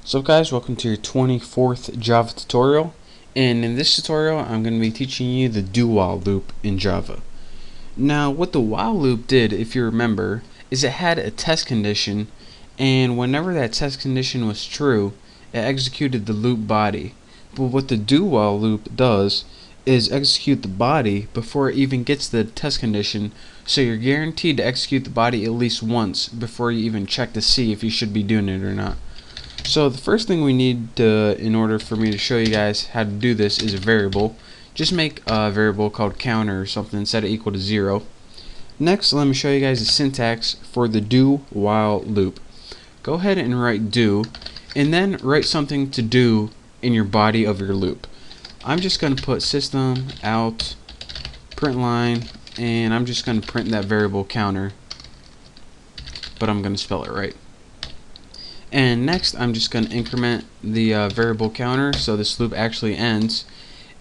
So guys, welcome to your 24th Java tutorial, and in this tutorial I'm going to be teaching you the do while loop in Java. Now what the while loop did, if you remember, is it had a test condition, and whenever that test condition was true, it executed the loop body. But what the do while loop does is execute the body before it even gets the test condition, so you're guaranteed to execute the body at least once before you even check to see if you should be doing it or not. So the first thing we need in order for me to show you guys how to do this is a variable. Just make a variable called counter or something, set it equal to 0. Next, let me show you guys the syntax for the do while loop. Go ahead and write do, and then write something to do in your body of your loop. I'm just going to put system out print line, and I'm just going to print that variable counter, but I'm going to spell it right. And next I'm just going to increment the variable counter so this loop actually ends.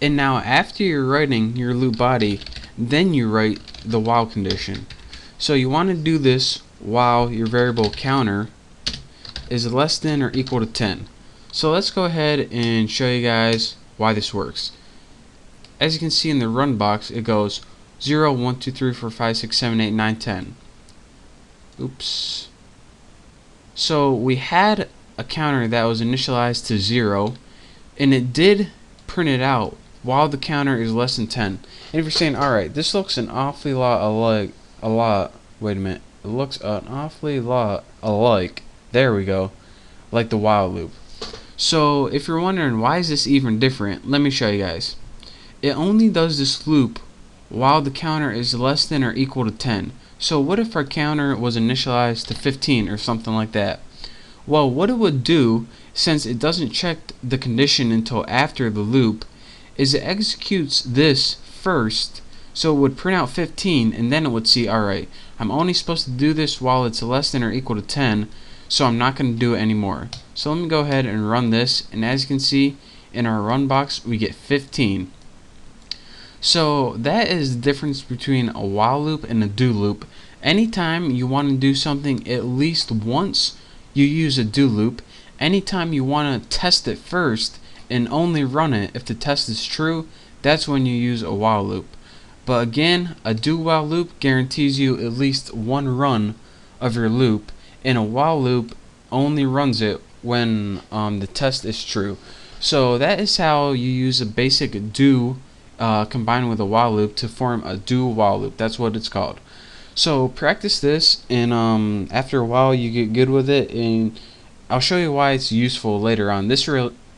And now after you're writing your loop body, then you write the while condition. So you want to do this while your variable counter is less than or equal to 10. So let's go ahead and show you guys why this works. As you can see in the run box, it goes 0, 1, 2, 3, 4, 5, 6, 7, 8, 9, 10. Oops. So we had a counter that was initialized to 0, and it did print it out while the counter is less than 10. And if you're saying, alright, this looks an awfully lot alike, wait a minute, it looks an awfully lot alike, there we go, like the while loop. So if you're wondering why is this even different, let me show you guys. It only does this loop while the counter is less than or equal to 10. So what if our counter was initialized to 15 or something like that? Well, what it would do, since it doesn't check the condition until after the loop, is it executes this first, so it would print out 15, and then it would see, alright, I'm only supposed to do this while it's less than or equal to 10, so I'm not going to do it anymore. So let me go ahead and run this, and as you can see, in our run box, we get 15. So that is the difference between a while loop and a do loop. Anytime you want to do something at least once, you use a do loop. Anytime you want to test it first and only run it if the test is true, that's when you use a while loop. But again, a do while loop guarantees you at least one run of your loop, and a while loop only runs it when the test is true. So that is how you use a basic do combined with a while loop to form a do while loop. That's what it's called. So practice this, and after a while you get good with it, and I'll show you why it's useful later on. This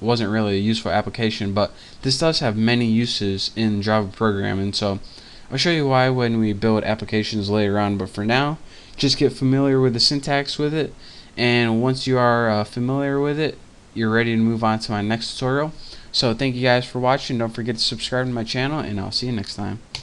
wasn't really a useful application, but this does have many uses in Java programming, so I'll show you why when we build applications later on. But for now, just get familiar with the syntax with it, and once you are familiar with it, you're ready to move on to my next tutorial. So thank you guys for watching. Don't forget to subscribe to my channel, and I'll see you next time.